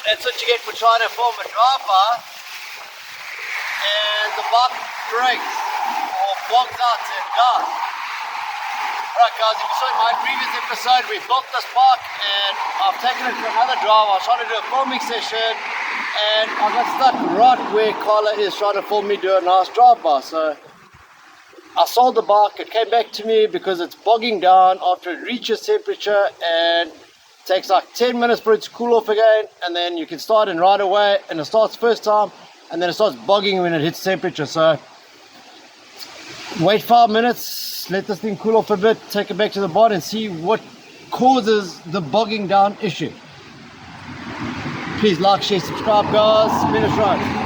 That's what you get for trying to form a drive-by, and the bike breaks or bogs out and dies. Alright guys, if you saw in my previous episode, we built this bike and I've taken it for another drive. I was trying to do a filming session and I got stuck right where Carla is trying to film me do a nice drive-by. So I sold the bike. It came back to me because it's bogging down after it reaches temperature, and it takes like 10 minutes for it to cool off again, and then you can start in right away, and it starts first time and then it starts bogging when it hits temperature. So wait 5 minutes, let this thing cool off a bit, take it back to the bod and see what causes the bogging down issue. Please like, share, subscribe guys. Finish right.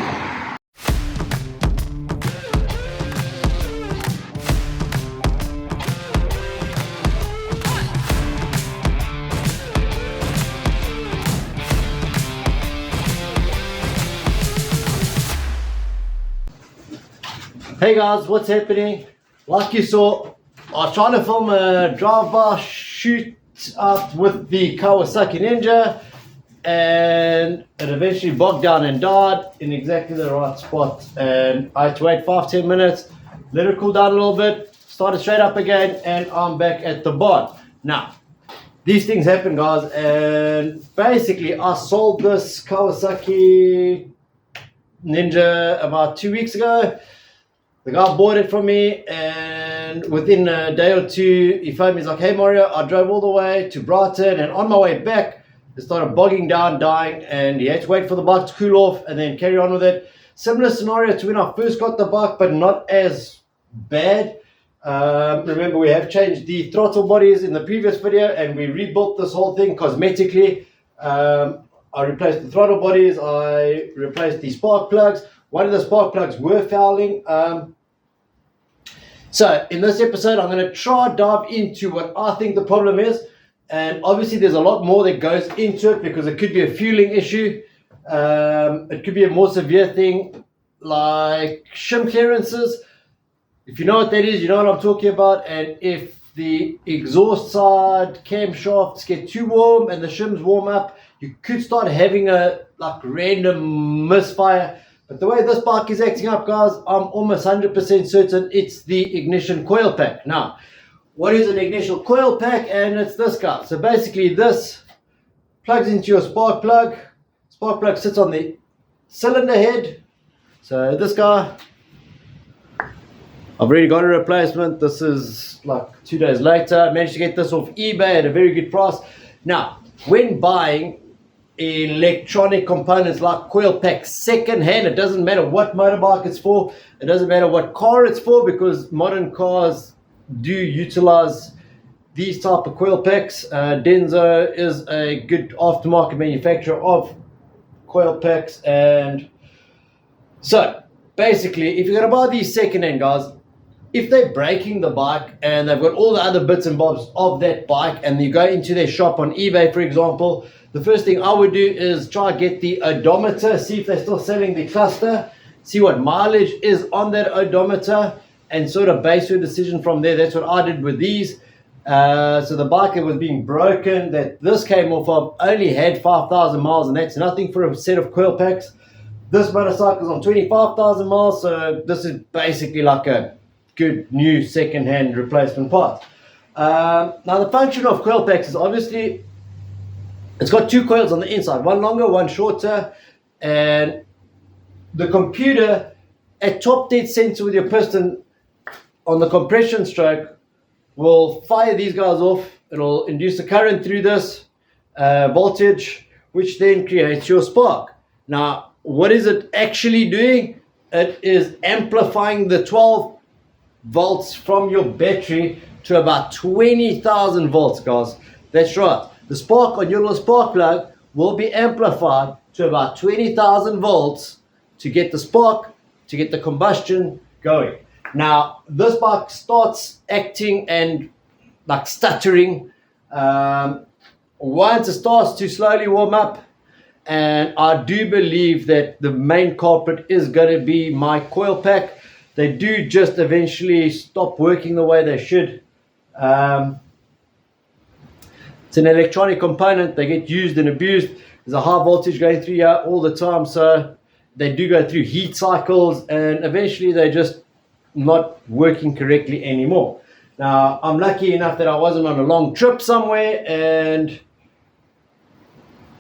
Hey guys, what's happening? Like you saw, I was trying to film a drive-by shoot out with the Kawasaki Ninja, and it eventually bogged down and died in exactly the right spot, and I had to wait 5-10 minutes, let it cool down a little bit, started straight up again, and I'm back at the bod. Now, these things happen guys, and basically I sold this Kawasaki Ninja about 2 weeks ago. The guy bought it from me, and within a day or two, he phoned me. He's like, hey Mario, I drove all the way to Brighton, and on my way back, it started bogging down, dying, and he had to wait for the bike to cool off and then carry on with it. Similar scenario to when I first got the bike, but not as bad. Remember, we have changed the throttle bodies in the previous video, and we rebuilt this whole thing cosmetically. I replaced the throttle bodies, I replaced the spark plugs. One of the spark plugs were fouling. So in this episode, I'm going to try dive into what I think the problem is. And obviously there's a lot more that goes into it, because it could be a fueling issue. It could be a more severe thing like shim clearances. If you know what that is, you know what I'm talking about. And if the exhaust side camshafts get too warm and the shims warm up, you could start having a random misfire. But the way this bike is acting up, guys, I'm almost 100% certain it's the ignition coil pack. Now, what is an ignition coil pack? And it's this guy. So basically this plugs into your spark plug. Spark plug sits on the cylinder head. So this guy, I've already got a replacement. This is like 2 days later. I managed to get this off eBay at a very good price. Now, when buying electronic components like coil packs second hand, it doesn't matter what motorbike it's for, it doesn't matter what car it's for, because modern cars do utilize these type of coil packs. Denso is a good aftermarket manufacturer of coil packs. And so basically, if you're going to buy these second hand, guys, if they're breaking the bike and they've got all the other bits and bobs of that bike, and you go into their shop on eBay, for example, the first thing I would do is try to get the odometer, see if they're still selling the cluster, see what mileage is on that odometer, and sort of base your decision from there. That's what I did with these. So the bike that was being broken, that this came off of, only had 5,000 miles, and that's nothing for a set of coil packs. This motorcycle is on 25,000 miles, so this is basically like a good new second-hand replacement part. Now the function of coil packs is obviously, it's got two coils on the inside, one longer, one shorter, and the computer at top dead center with your piston on the compression stroke will fire these guys off. It'll induce a current through this voltage, which then creates your spark. Now, what is it actually doing? It is amplifying the 12 volts from your battery to about 20,000 volts, guys. That's right. The spark on your little spark plug will be amplified to about 20,000 volts to get the spark, to get the combustion going. Now, this bike starts acting and like stuttering once it starts to slowly warm up, and I do believe that the main culprit is going to be my coil pack. They do just eventually stop working the way they should. It's an electronic component. They get used and abused. There's a high voltage going through here all the time, so they do go through heat cycles, and eventually they're just not working correctly anymore. Now, I'm lucky enough that I wasn't on a long trip somewhere and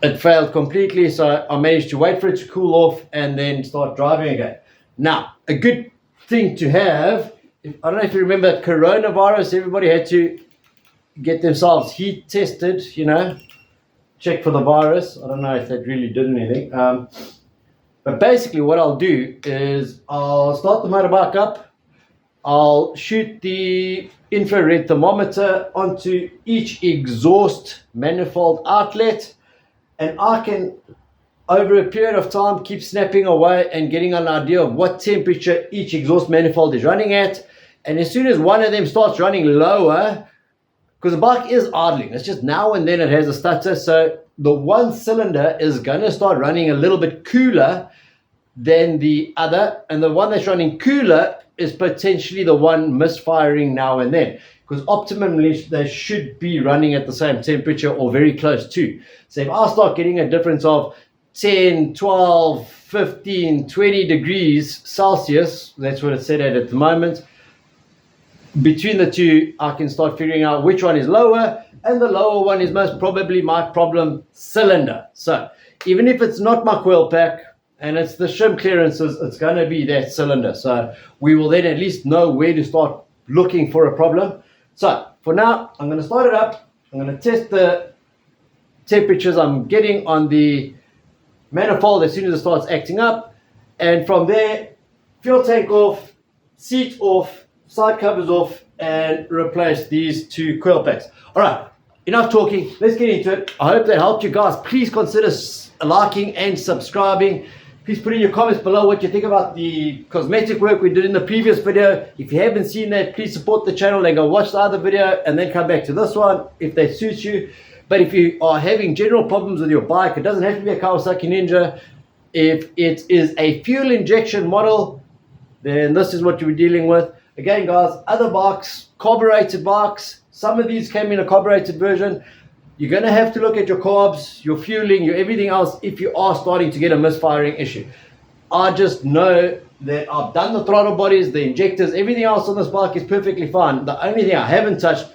it failed completely, so I managed to wait for it to cool off and then start driving again. Now, a good thing to have, I don't know if you remember coronavirus, everybody had to get themselves heat tested, you know, check for the virus. I don't know if that really did anything. But basically what I'll do is I'll start the motorbike up. I'll shoot the infrared thermometer onto each exhaust manifold outlet, and I can, over a period of time, keep snapping away and getting an idea of what temperature each exhaust manifold is running at. And as soon as one of them starts running lower, because the bike is idling, it's just now and then it has a stutter, so the one cylinder is going to start running a little bit cooler than the other, and the one that's running cooler is potentially the one misfiring now and then, because optimally they should be running at the same temperature or very close to. So if I start getting a difference of 10, 12, 15, 20 degrees Celsius, that's what it's set at the moment, between the two I can start figuring out which one is lower, and the lower one is most probably my problem cylinder. So even if it's not my coil pack and it's the shim clearances, it's going to be that cylinder. So we will then at least know where to start looking for a problem. So for now, I'm going to start it up. I'm going to test the temperatures I'm getting on the manifold as soon as it starts acting up. And from there, fuel tank off, seat off, side covers off, and replace these two coil packs. All right, enough talking. Let's get into it. I hope that helped you guys. Please consider liking and subscribing. Please put in your comments below what you think about the cosmetic work we did in the previous video. If you haven't seen that, please support the channel and go watch the other video and then come back to this one if that suits you. But if you are having general problems with your bike, it doesn't have to be a Kawasaki Ninja. If it is a fuel injection model, then this is what you're dealing with. Again, guys, other bikes, carbureted bikes, some of these came in a carbureted version. You're going to have to look at your carbs, your fueling, your everything else if you are starting to get a misfiring issue. I just know that I've done the throttle bodies, the injectors, everything else on this bike is perfectly fine. The only thing I haven't touched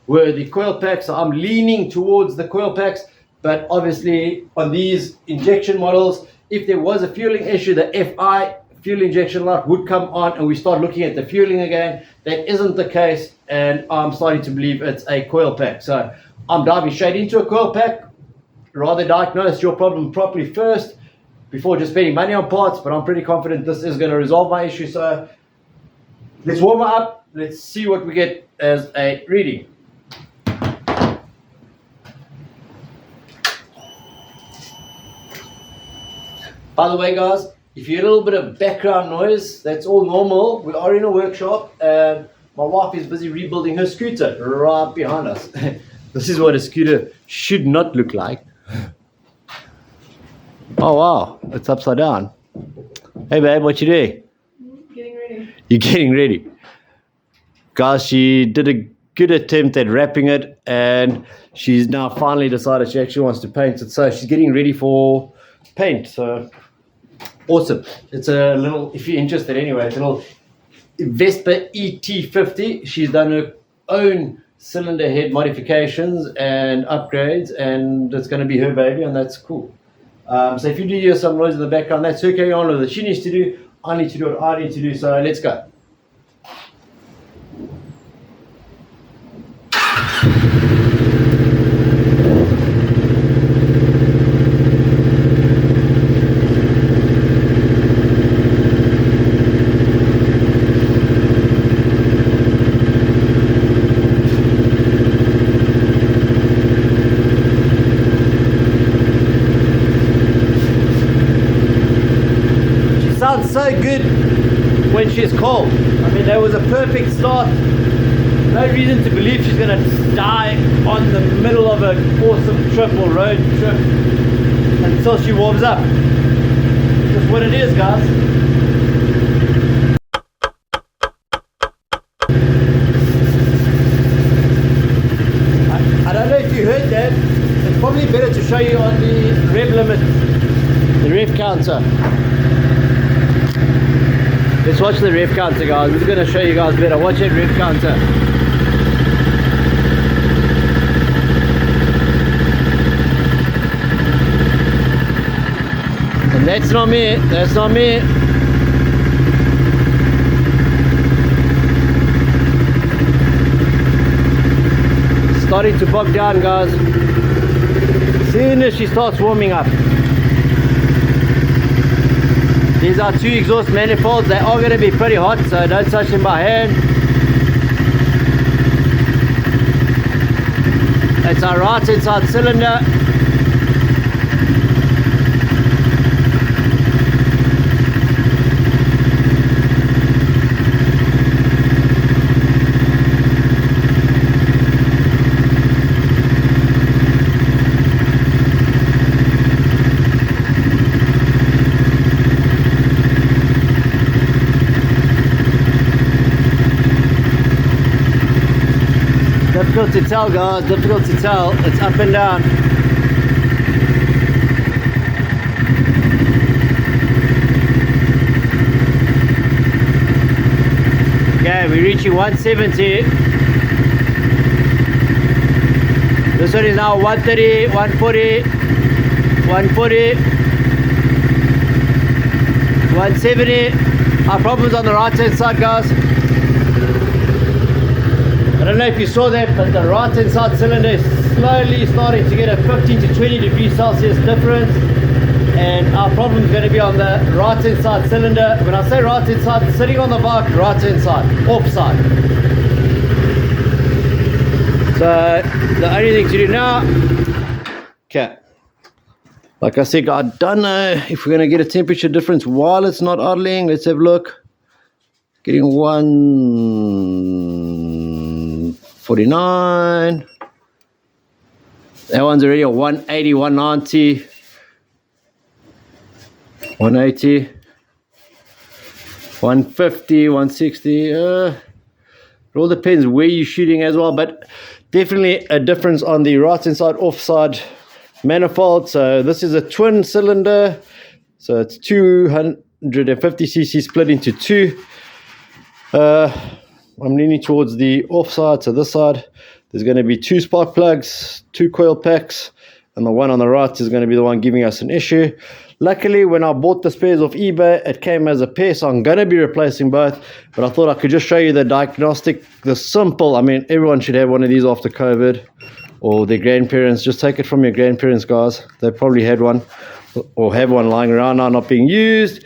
were the coil packs. So I'm leaning towards the coil packs, but obviously on these injection models, if there was a fueling issue, the FI fuel injection light would come on and we start looking at the fueling again. That isn't the case, and I'm starting to believe it's a coil pack. So I'm diving straight into a coil pack. Rather diagnose your problem properly first before just spending money on parts, but I'm pretty confident this is going to resolve my issue. So let's warm it up. Let's see what we get as a reading. By the way, guys, if you hear a little bit of background noise, that's all normal. We are in a workshop and my wife is busy rebuilding her scooter right behind us. This is what a scooter should not look like. Oh wow, it's upside down. Hey babe, what you doing? Getting ready. You're getting ready. Guys, she did a good attempt at wrapping it and she's now finally decided she actually wants to paint it. So she's getting ready for paint. So awesome. It's a little, if you're interested anyway, it's a little Vespa ET50. She's done her own cylinder head modifications and upgrades, and it's going to be her baby, and that's cool. So if you do hear some noise in the background, that's her carrying on with what she needs to do. I need to do what I need to do, so let's go. Sounds so good when she's cold. I mean, that was a perfect start. No reason to believe she's going to die on the middle of an awesome trip or road trip until she warms up. That's what it is, guys. I don't know if you limit, the rev counter. Let's watch the rev counter, guys. This is going to show you guys better. Watch that rev counter. And that's not me. That's not me. Starting to bog down, guys. Soon as she starts warming up. These are 2 exhaust manifolds. They are going to be pretty hot, so don't touch them by hand. It's our right inside cylinder. Difficult to tell, guys, difficult to tell. It's up and down. Okay, we're reaching 170. This one is now 130, 140, 140, 170. Our problem's on the right hand side, guys. I don't know if you saw that, but the right hand side cylinder is slowly starting to get a 15 to 20 degrees Celsius difference, and our problem is going to be on the right hand side cylinder. When I say right hand side, sitting on the bike, right hand side, off side. So the only thing to do now, okay, like I said, I don't know if we're going to get a temperature difference while it's not idling. Let's have a look. Getting 149. That one's already a 180, 190, 180, 150, 160. It all depends where you're shooting as well, but definitely a difference on the right hand side, off side manifold. So this is a twin cylinder, so it's 250cc split into two. I'm leaning towards the off side, so this side there's going to be 2 spark plugs, 2 coil packs, and the one on the right is going to be the one giving us an issue. Luckily, when I bought the spares off eBay, it came as a pair, so I'm going to be replacing both, but I thought I could just show you the diagnostic, the simple. I mean, everyone should have one of these after COVID, or their grandparents. Just take it from your grandparents, guys. They probably had one or have one lying around now not being used.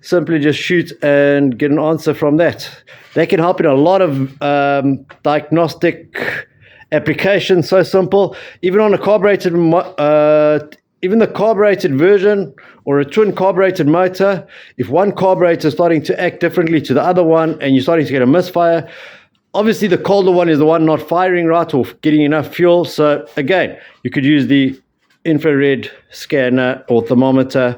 Simply just shoot and get an answer from that. They can help in a lot of diagnostic applications. So simple. Even on a carbureted, even the carbureted version or a twin carbureted motor, if one carburetor is starting to act differently to the other one and you're starting to get a misfire, obviously the colder one is the one not firing right or getting enough fuel. So again, you could use the infrared scanner or thermometer,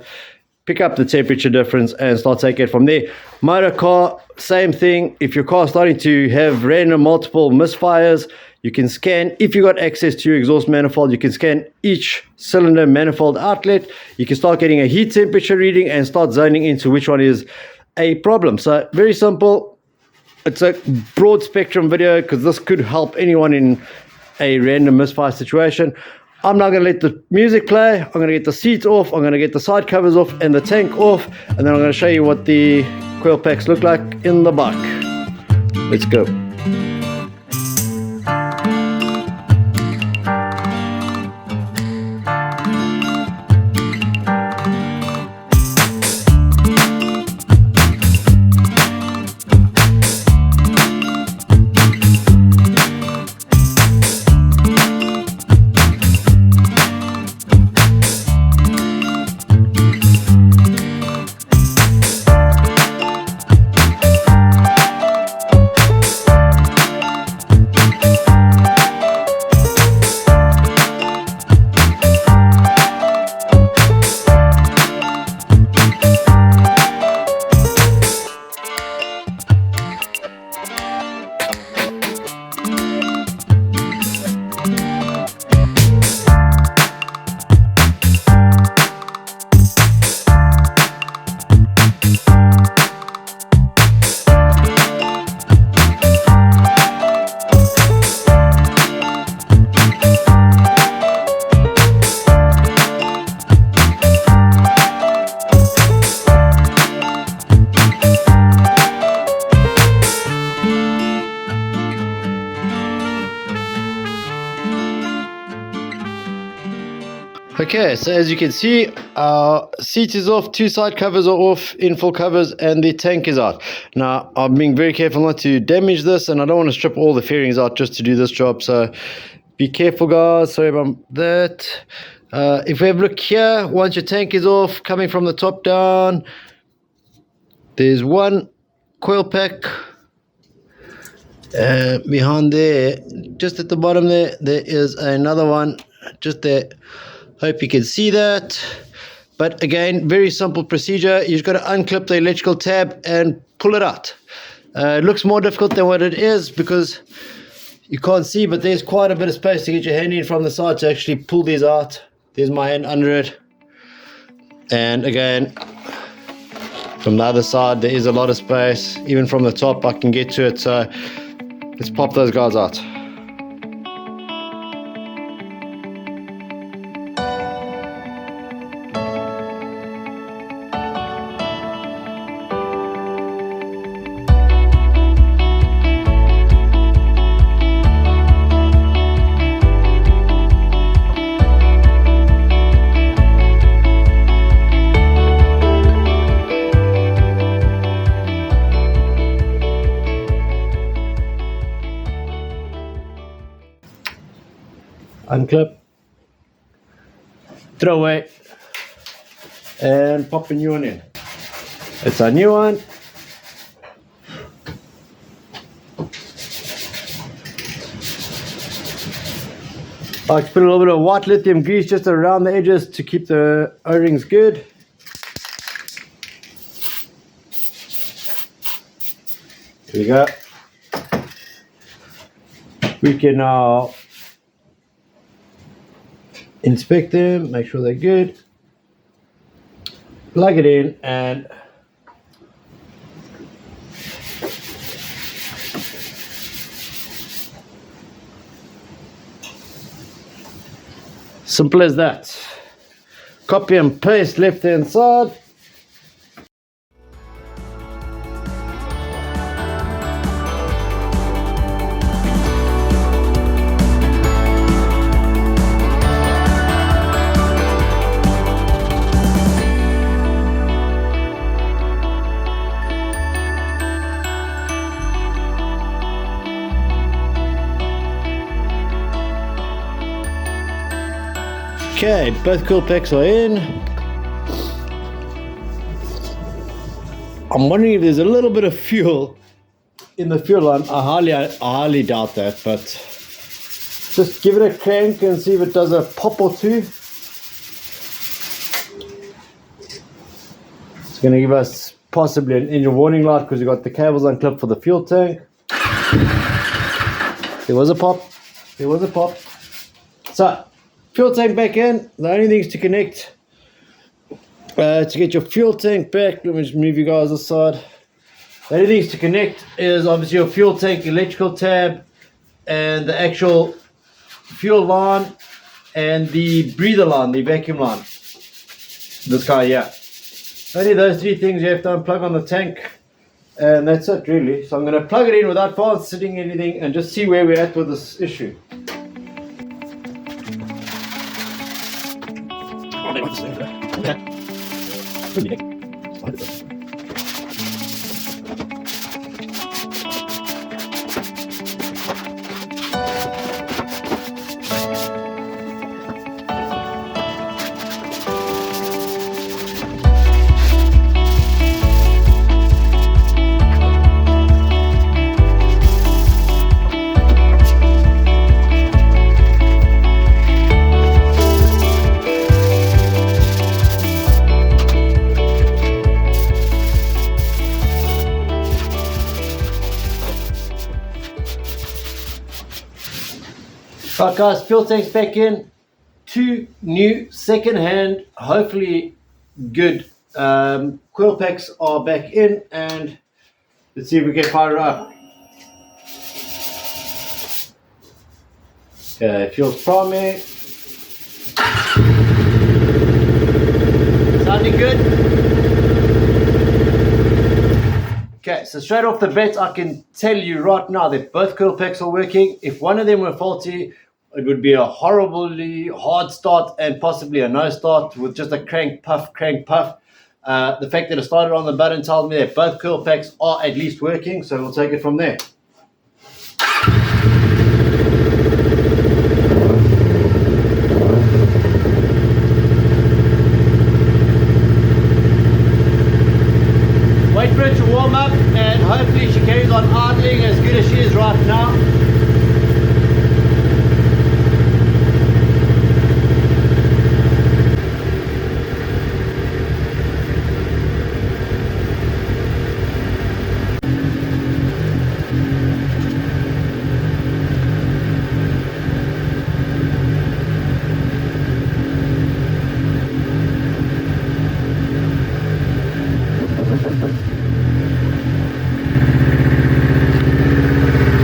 pick up the temperature difference and start taking it from there. Motor car, same thing. If your car is starting to have random multiple misfires, you can scan. If you got access to your exhaust manifold, you can scan each cylinder manifold outlet. You can start getting a heat temperature reading and start zoning into which one is a problem. So very simple. It's a broad spectrum video because this could help anyone in a random misfire situation. I'm now going to let the music play. I'm going to get the seats off. I'm going to get the side covers off and the tank off. And then I'm going to show you what the coil packs look like in the bike. Let's go. Okay, so as you can see, our seat is off, two side covers are off in full covers, and the tank is out. Now, I'm being very careful not to damage this, and I don't want to strip all the fairings out just to do this job, so be careful, guys. Sorry about that. If we have a look here, once your tank is off, coming from the top down, there's one coil pack. Behind there, just at the bottom there is another one, just there. Hope you can see that. But again, very simple procedure. You've got to unclip the electrical tab and pull it out. It looks more difficult than what it is because you can't see, but there's quite a bit of space to get your hand in from the side to actually pull these out. There's my hand under it. And again, from the other side, there is a lot of space. Even from the top, I can get to it. So let's pop those guys out. Unclip, throw away, and pop a new one in. It's a new one. I like to put a little bit of white lithium grease just around the edges to keep the O-rings good. Here we go. We can now inspect them, make sure they're good, plug it in, and simple as that. Copy and paste left hand side. Okay, both coil packs are in. I'm wondering if there's a little bit of fuel in the fuel line. I highly doubt that, but just give it a crank and see if it does a pop or two. It's going to give us possibly an engine warning light because we've got the cables unclipped for the fuel tank. There was a pop. There was a pop. So, fuel tank back in. The only thing is to connect to get your fuel tank back. Let me just move you guys aside. The only thing is to connect is obviously your fuel tank electrical tab and the actual fuel line and the breather line, the vacuum line. This guy, yeah. Only those three things you have to unplug on the tank, and that's it really. So I'm going to plug it in without fast sitting anything and just see where we're at with this issue. Right guys, fuel tank's back in. Two new second-hand, hopefully good coil packs are back in, and let's see if we can fire it up. Okay, fuel's primary. Sounding good. Okay, so straight off the bat, I can tell you right now that both coil packs are working. If one of them were faulty, it would be a horribly hard start and possibly a no start with just a crank puff. The fact that it started on the button tells me that both coil packs are at least working, so we'll take it from there. Wait for it to warm up, and hopefully she carries on idling as good as she is right now.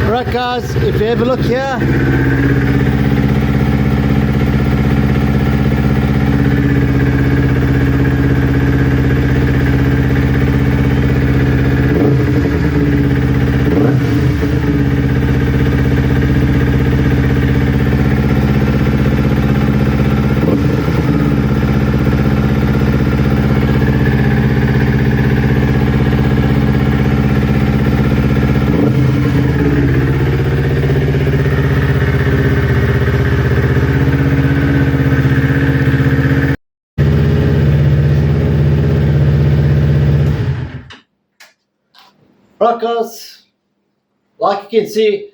Alright guys, if you have a look here, right guys, like you can see,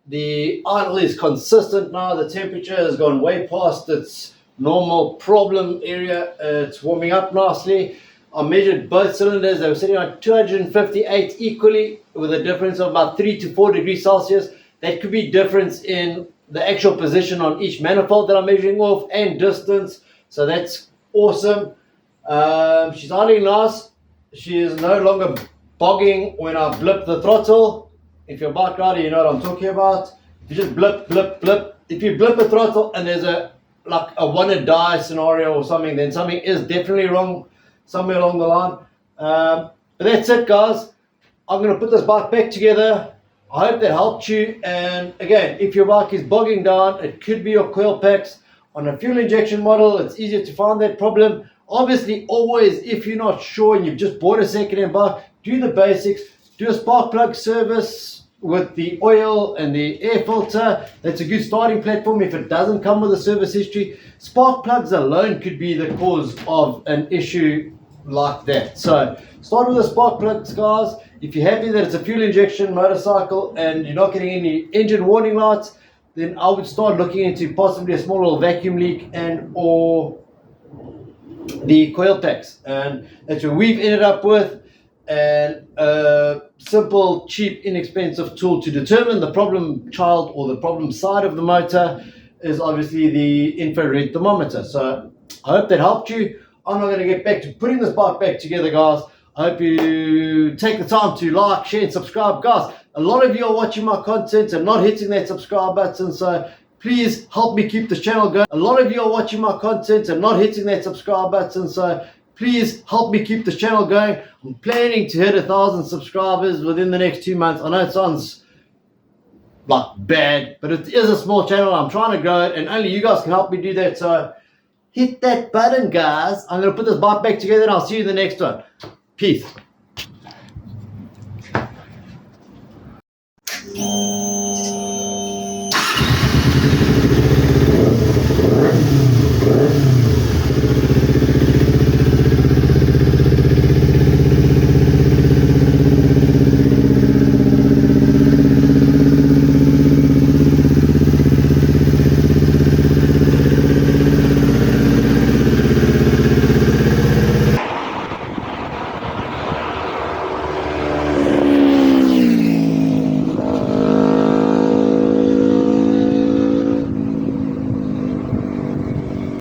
the idle is consistent now. The temperature has gone way past its normal problem area. It's warming up nicely. I measured both cylinders. They were sitting on 258 equally, with a difference of about 3 to 4 degrees Celsius. That could be difference in the actual position on each manifold that I'm measuring off and distance. So that's awesome. She's idling nice. She is no longer bogging when I blip the throttle. If you're a bike rider, you know what I'm talking about. You just blip. If you blip a throttle and there's a wanna die scenario or something, then something is definitely wrong somewhere along the line. But that's it guys. I'm going to put this bike back together. I hope that helped you. And again, if your bike is bogging down, it could be your coil packs. On a fuel injection model, it's easier to find that problem. Obviously, always, if you're not sure and you've just bought a second-hand bike, do the basics. Do a spark plug service with the oil and the air filter. That's a good starting platform if it doesn't come with a service history. Spark plugs alone could be the cause of an issue like that. So start with the spark plugs, guys. If you're happy that it's a fuel injection motorcycle and you're not getting any engine warning lights, then I would start looking into possibly a small little vacuum leak and or the coil packs. And that's what we've ended up with. And a simple, cheap, inexpensive tool to determine the problem child or the problem side of the motor is obviously the infrared thermometer. So I hope that helped you. I'm not going to get back to putting this bike back together, guys. I hope you take the time to like, share, and subscribe, guys. A lot of you are watching my content and not hitting that subscribe button, so please help me keep this channel going. A lot of you are watching my content and not hitting that subscribe button, so please help me keep this channel going. I'm planning to hit 1,000 subscribers within the next 2 months. I know it sounds like bad, but it is a small channel. I'm trying to grow it, and only you guys can help me do that. So hit that button, guys. I'm going to put this bike back together, and I'll see you in the next one. Peace.